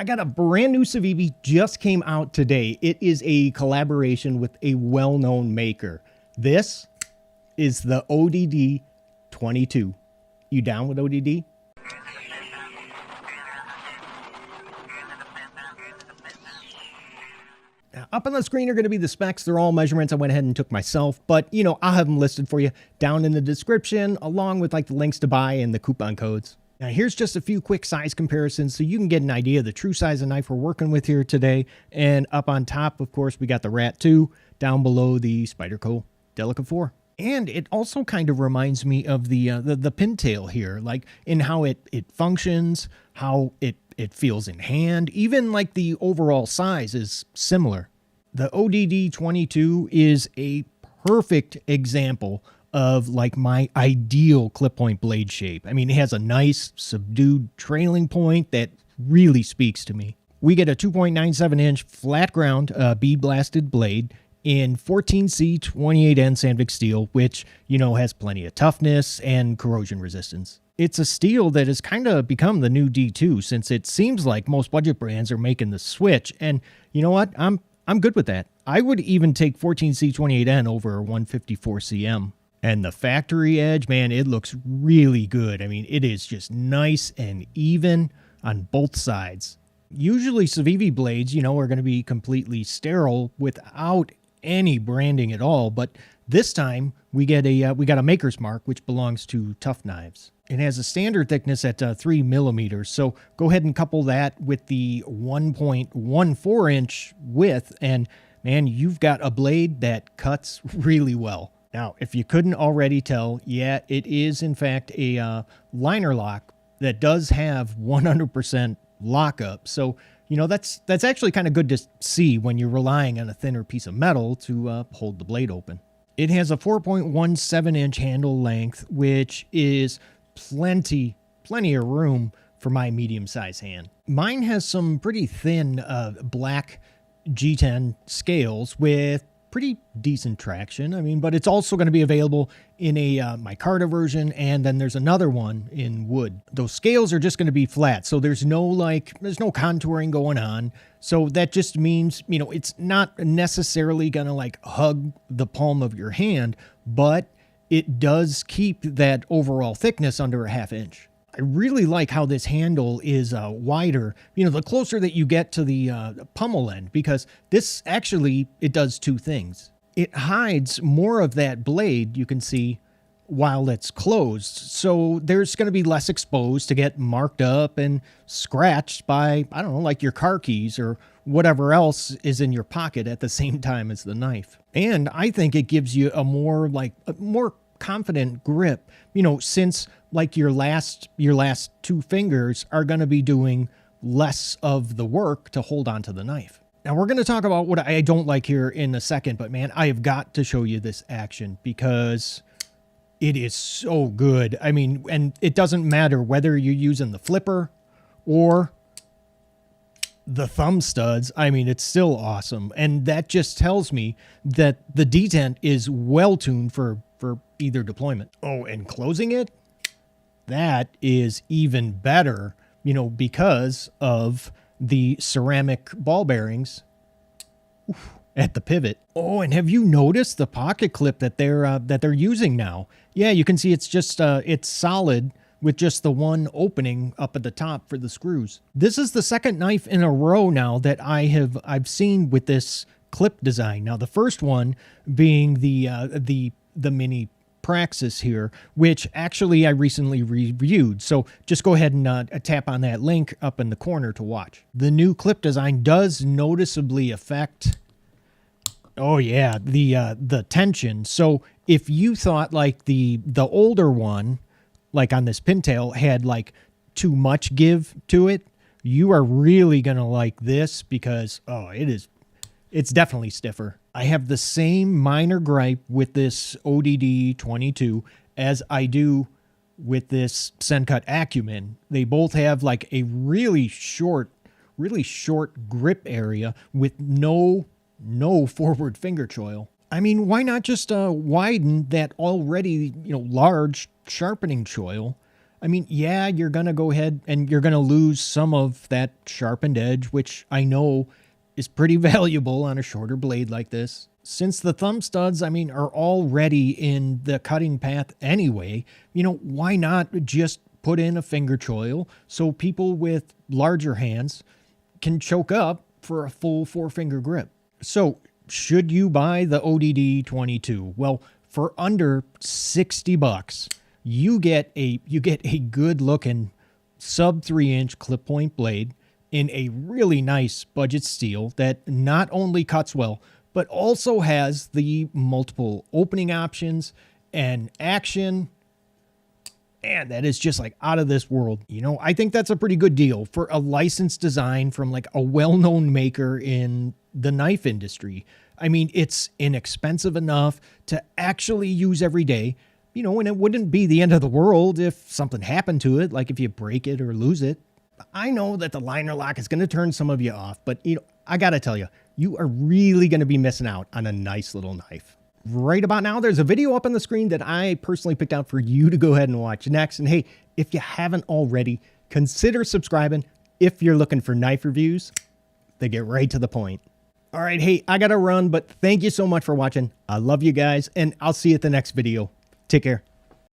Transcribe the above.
I got a brand new CIVIVI, just came out today. It is a collaboration with a well-known maker. This is the ODD 22. You down with ODD? Now, up on the screen are going to be the specs. They're all measurements I went ahead and took myself, but you know, I'll have them listed for you down in the description, along with like the links to buy and the coupon codes. Now here's just a few quick size comparisons so you can get an idea of the true size of knife we're working with here today. And up on top, of course, we got the Rat 2, down below the Spyderco Delica 4. And it also kind of reminds me of the pintail here, like in how it functions, how it feels in hand, even like the overall size is similar. The ODD 22 is a perfect example of like my ideal clip point blade shape. I mean, it has a nice subdued trailing point that really speaks to me. We get a 2.97 inch flat ground bead blasted blade in 14C 28N Sandvik steel, which, you know, has plenty of toughness and corrosion resistance. It's a steel that has kind of become the new D2 since it seems like most budget brands are making the switch. And you know what? I'm good with that. I would even take 14C 28N over 154CM. And the factory edge, man, it looks really good. I mean, it is just nice and even on both sides. Usually CIVIVI blades, you know, are going to be completely sterile without any branding at all, but this time we got a maker's mark, which belongs to Tough Knives. It has a standard thickness at 3 millimeters, so go ahead and couple that with the 1.14 inch width, and man, you've got a blade that cuts really well. Now, if you couldn't already tell, yeah, it is in fact a liner lock that does have 100% lockup. So, you know, that's actually kind of good to see when you're relying on a thinner piece of metal to hold the blade open. It has a 4.17 inch handle length, which is plenty of room for my medium-sized hand. Mine has some pretty thin black G10 scales with pretty decent traction. I mean, but it's also going to be available in a micarta version, and then there's another one in wood. Those scales are just going to be flat, so there's no contouring going on. So that just means, you know, it's not necessarily going to like hug the palm of your hand, but it does keep that overall thickness under a ½ inch. I really like how this handle is wider, you know, the closer that you get to the pommel end, because this actually, it does two things. It hides more of that blade, you can see, while it's closed. So there's going to be less exposed to get marked up and scratched by, I don't know, like your car keys or whatever else is in your pocket at the same time as the knife. And I think it gives you a more confident grip, you know, since like your last two fingers are going to be doing less of the work to hold onto the knife. Now we're going to talk about what I don't like here in a second, but man, I have got to show you this action because it is so good. I mean, and it doesn't matter whether you're using the flipper or the thumb studs. I mean, it's still awesome. And that just tells me that the detent is well tuned for either deployment. Oh, and closing it, that is even better, you know, because of the ceramic ball bearings at the pivot. Oh, and have you noticed the pocket clip that they're using now? Yeah, you can see it's just it's solid with just the one opening up at the top for the screws. This is the second knife in a row now that I've seen with this clip design. Now the first one being the mini Praxis here, which actually I recently reviewed. So just go ahead and tap on that link up in the corner to watch. The new clip design does noticeably affect, oh yeah, the tension. So if you thought like the older one, like on this pintail, had like too much give to it, you are really gonna like this because, oh, it's definitely stiffer. I have the same minor gripe with this ODD 22 as I do with this Sencut Acumen. They both have like a really short grip area with no forward finger choil. I mean, why not just widen that already, you know, large sharpening choil? I mean, yeah, you're going to go ahead and you're going to lose some of that sharpened edge, which I know is pretty valuable on a shorter blade like this. Since the thumb studs, I mean, are already in the cutting path anyway, why not just put in a finger choil so people with larger hands can choke up for a full 4-finger grip? So should you buy the ODD 22? Well, for under $60, you get a good looking sub 3-inch clip point blade in a really nice budget steel that not only cuts well, but also has the multiple opening options and action. And that is just like out of this world. I think that's a pretty good deal for a licensed design from like a well-known maker in the knife industry. I mean, it's inexpensive enough to actually use every day, and it wouldn't be the end of the world if something happened to it, like if you break it or lose it. I know that the liner lock is going to turn some of you off, but I got to tell you, you are really going to be missing out on a nice little knife. Right about now, there's a video up on the screen that I personally picked out for you to go ahead and watch next. And hey, if you haven't already, consider subscribing if you're looking for knife reviews. They get right to the point. All right, hey, I got to run, but thank you so much for watching. I love you guys, and I'll see you at the next video. Take care.